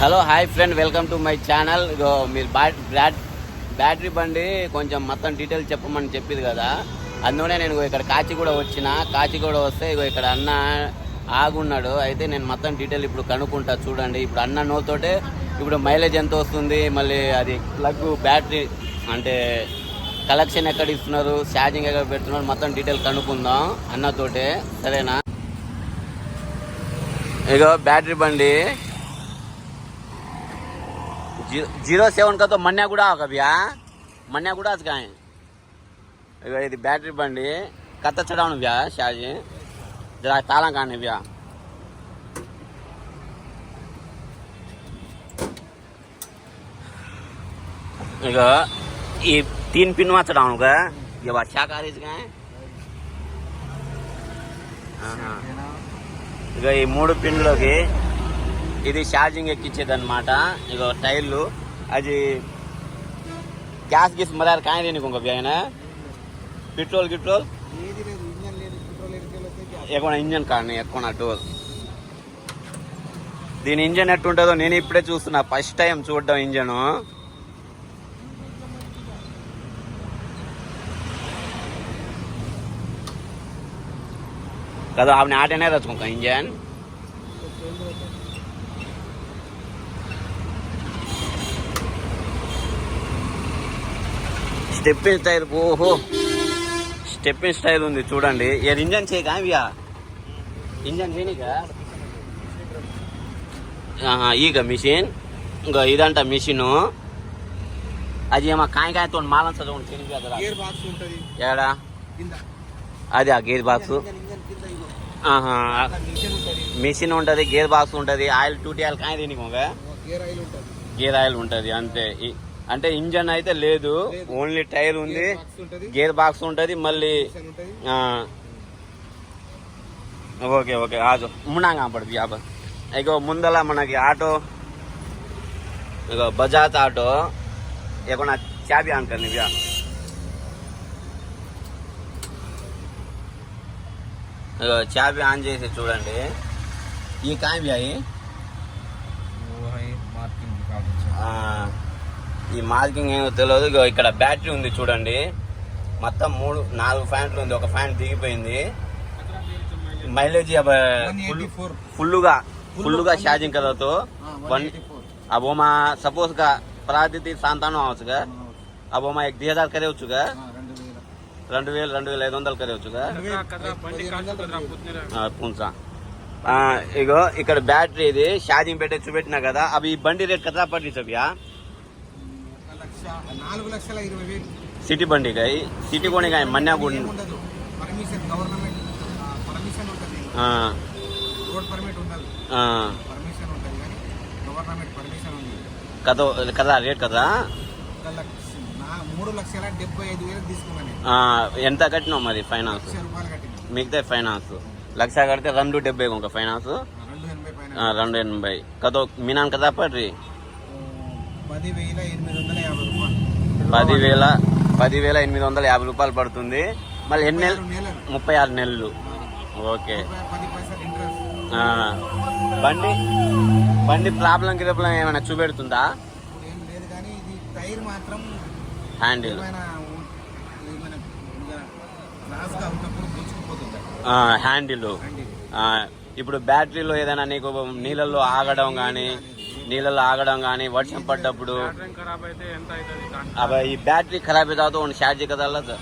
Hello hi friend, welcome to my channel. ఇగో మీరు battery బండి కొంచెం మొత్తం డీటెయిల్స్ చెప్పమని చెప్పింది కదా, అందులోనే నేను ఇక్కడ కాచిగూడ వచ్చిన. కాచిగూడ వస్తే ఇగో ఇక్కడ అన్న ఆగున్నాడు. అయితే నేను మొత్తం డీటెయిల్ ఇప్పుడు కనుక్కుంటా. చూడండి, ఇప్పుడు అన్న నోతోటే ఇప్పుడు మైలేజ్ ఎంత వస్తుంది, మళ్ళీ అది ప్లగ్ బ్యాటరీ అంటే కలెక్షన్ ఎక్కడ ఇస్తున్నారు, ఛార్జింగ్ ఎక్కడ పెడుతున్నారు, మొత్తం డీటెయిల్ కనుక్కుందాం అన్నతోటే. సరేనా? ఇగో బ్యాటరీ బండి 07 का तो मन्यागुड़ा होगा भैया, मन्यागुड़ा का है। ये बैटरी बंडी कत्ता चढ़ाने भैया शाजी जरा ताला काने भैया। ये 3 पिन में चढ़ाऊंगा। ये बात क्या कार्य का है? ये 3 पिन लोगे ఇది ఛార్జింగ్ ఎక్కించేది అనమాట. ఇగో టైర్లు అది గ్యాస్ గీస్ మదారు కాయ దేనికి భయ్యా, పెట్రోల్ గిట్రోల్ ఎక్కువ ఇంజన్ కానీ ఎక్కువ టోల్. దీని ఇంజన్ ఎట్టుంటుందో నేను ఇప్పుడే చూస్తున్నా, ఫస్ట్ టైం చూడడం ఇంజను. కదా ఆమె ఆటనే రచుకుంటా ఇంజన్. స్టెప్పిన్ టైర్, ఓహో స్టెప్పిన్ టైర్ ఉంది చూడండి. ఇంజన్ చేయగా భయ్యా, ఇంజన్ చేయనిగా ಈಗ మిషన్. ఇంకా ఇదంట మిషను. అది ఏమో కాయతో మాలం చదవండి ఏడా అది ఆ గేర్ బాక్స్ మిషన్ ఉంటుంది, గేర్ బాక్స్ ఉంటుంది, ఆయిల్ 2T ఆయిల్ కాయ దేనికి గేర్ ఆయిల్ ఉంటుంది అంతే. అంటే ఇంజన్ అయితే లేదు, ఓన్లీ టైర్ ఉంది, గేర్ బాక్స్ ఉంటుంది మళ్ళీ. ఓకే ఓకే ఆజు మున్నాగా పడుతుంది యాభ. ఇగో ముందల మనకి ఆటో, ఇగో బజాజ్ ఆటో ఏమన్నా చాబీ ఆన్ करनी भैया. ఇగో చాబీ ఆన్ చేసి చూడండి. ఈ కాయ భయ్యా ఈ మార్కింగ్ ఏమో తెలియదు. ఇక్కడ బ్యాటరీ ఉంది చూడండి, మొత్తం 4 ఫ్యాన్లు ఉంది. ఒక ఫ్యాన్ దిగిపోయింది. మైలేజ్ ఫుల్లుగా ఛార్జింగ్ కలతో अब वो मैं सपोज का प्रादिति सांतानो आवచ్చుగా, अब वो मैं 1000 కరేవచ్చుగా, 2500 కరేవచ్చుగా పుంసా. ఇగో ఇక్కడ బ్యాటరీ ఇది ఛార్జింగ్ పెట్టే చూపెట్టినా కదా. అవి ఈ బండి రేట్ కథ పడి సభ్యా 4,20,000 సిటీ బండి కాయ సిటీ కొనే కాయ మన్యా కూడా పర్మిషన్ గవర్నమెంట్ పర్మిషన్ ఉంటుంది, రోడ్ పర్మిట్ ఉండాలి, పర్మిషన్ ఉంటుంది కానీ గవర్నమెంట్ పర్మిషన్ ఉంది కదా. రేట్ కదా 3,75,000 తీసుకున్నాను. ఎంత కట్టినావు మరి ఫైనాన్స్? మిగతా ఫైనాన్స్ 1,00,000 కడితే 270 ఇంకా ఫైనాన్స్ 280 కదో మీనాన్ కదా పడ్రి 10,850 రూపాయలు పడుతుంది. మళ్ళీ ఎన్ని నెలలు? 36 నెలలు. ఓకే. బండి ప్రాబ్లం ఏమైనా చూపెడుతుందా? Handle handle. ఇప్పుడు బ్యాటరీలో ఏదైనా నీకు నీళ్ళల్లో ఆగడం కానీ వర్షం పడ్డప్పుడు अब ఈ బ్యాటరీ ఖరాబ్ అవుతా तो ఛార్జ్ కదా 1,30,000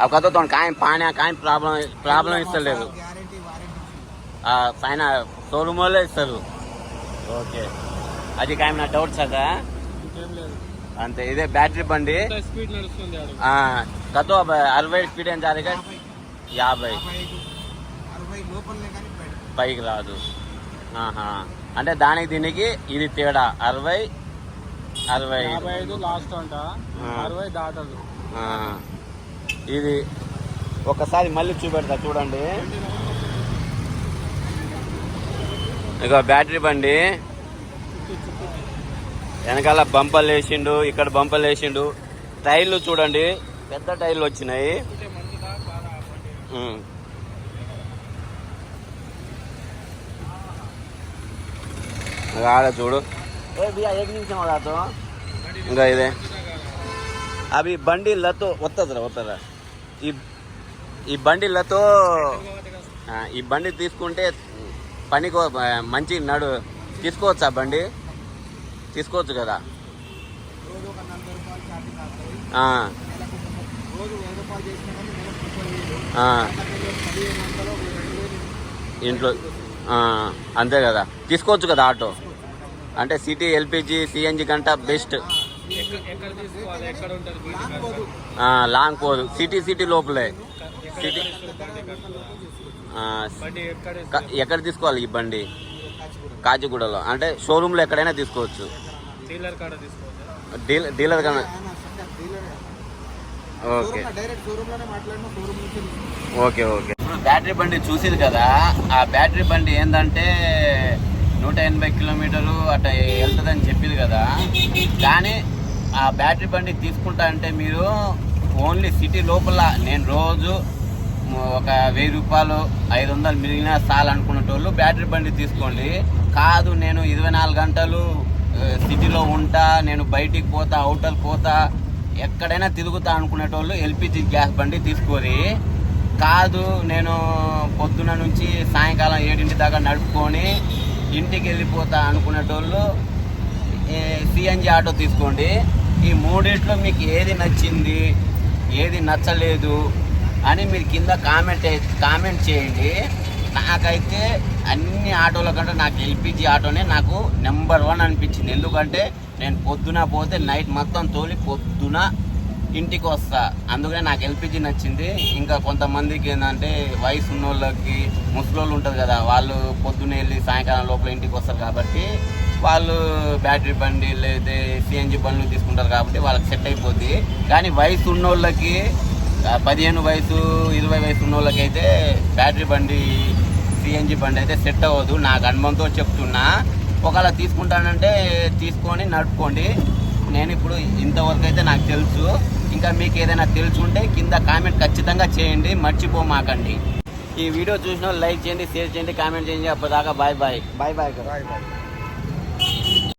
अब कहता तो काय पाण्या काय ప్రాబ్లం ఇస్తలేదు, పైన షోరూమ్ వాళ్ళే ఇస్తారు. ఓకే. అది కాయమైనా డౌట్స్ కదా అంతే. ఇదే బ్యాటరీ బండి. కతో 60 స్పీడ్ ఏం జారిగా 50 పైకి రాదు. అంటే దానికి దీనికి ఇది తేడా 60-65 లాస్ట్ అంట, 60 దాటదు. ఇది ఒకసారి మళ్ళీ చూపెడతా చూడండి. ఇక బ్యాటరీ బండి వెనకాల బంపర్లు వేసిండు, ఇక్కడ బంపర్లు వేసిండు. టైర్లు చూడండి, పెద్ద టైర్లు వచ్చినాయి. ఆడ చూడు ఇంకా ఇదే అవి బండిలతో వస్తుందిరా ఈ బండిలతో ఈ బండి తీసుకుంటే పనికి మంచి నడు తీసుకోవచ్చా బండి? తీసుకోవచ్చు కదా. రోజు ఒక 40 రూపాయలు ఛార్జింగ్ అవుతాయి. రోజు 1000 రూపాయలు చేసినా కానీ నెలకు 30,000 ఇంట్లో అంతే కదా, తీసుకోవచ్చు కదా ఆటో. అంటే సిటీ ఎల్పిజి సిఎన్జి కంట బెస్ట్. లాంగ్ పోదు, సిటీ లోపలే. సిటీ ఎక్కడ తీసుకోవాలి ఈ బండి? కాచిగూడలో. అంటే షోరూమ్లో ఎక్కడైనా తీసుకోవచ్చు, డీలర్ కన్నా. Okay okay okay. ఇప్పుడు బ్యాటరీ బండి చూసేది కదా, ఆ బ్యాటరీ బండి ఏంటంటే 180 కిలోమీటర్లు అట్లా వెళ్తుందని చెప్పింది కదా. కానీ ఆ బ్యాటరీ బండి తీసుకుంటా అంటే మీరు ఓన్లీ సిటీ లోపల నేను రోజు ఒక 1000 రూపాయలు 500 మిగిలిన చాలు అనుకునేటోళ్ళు బ్యాటరీ బండి తీసుకోండి. కాదు నేను 24 గంటలు సిటీలో ఉంటా, నేను బయటికి పోతా, అవుటర్ పోతా, ఎక్కడైనా తిరుగుతా అనుకునేటోళ్ళు ఎల్పిజి గ్యాస్ బండి తీసుకోరి. కాదు నేను పొద్దున నుంచి సాయంకాలం 7 దాకా నడుపుకొని ఇంటికి వెళ్ళిపోతా అనుకునేటోళ్ళు సిఎన్జి ఆటో తీసుకోండి. ఈ మూడిట్లో మీకు ఏది నచ్చింది, ఏది నచ్చలేదు అని మీరు కింద కామెంట్ చేయండి. నాకైతే అన్ని ఆటోల కంటే నాకు ఎల్పిజి ఆటోనే నాకు నెంబర్ 1 అనిపించింది. ఎందుకంటే నేను పొద్దున పోతే నైట్ మొత్తం తోలి పొద్దున ఇంటికి వస్తా, అందుకనే నాకు ఎల్పిజి నచ్చింది. ఇంకా కొంతమందికి ఏంటంటే వయసు ఉన్న వాళ్ళకి, ముసలోళ్ళు ఉంటుంది కదా, వాళ్ళు పొద్దున్న వెళ్ళి సాయంకాలం లోపల ఇంటికి వస్తారు కాబట్టి వాళ్ళు బ్యాటరీ బండి లేదా సిఎన్జి బండ్లు తీసుకుంటారు కాబట్టి వాళ్ళకి సెట్ అయిపోద్ది. కానీ వయసు ఉన్న వాళ్ళకి 15 వయసు 20 వయసు ఉన్న వాళ్ళకి అయితే బ్యాటరీ బండి సిఎన్జి బండి అయితే సెట్ అవ్వదు. నాకు అనుభవంతో చెప్తున్నా. ఒకవేళ తీసుకుంటానంటే తీసుకొని నడుపుకోండి. నేను ఇప్పుడు ఇంతవరకు అయితే నాకు తెలుసు. ఇంకా మీకు ఏదైనా తెలుసుంటే కింద కామెంట్ ఖచ్చితంగా చేయండి, మర్చిపోమాకండి. ఈ వీడియో చూసిన లైక్ చేయండి, షేర్ చేయండి, కామెంట్ చేయండి. అప్పటిదాకా బాయ్ బాయ్.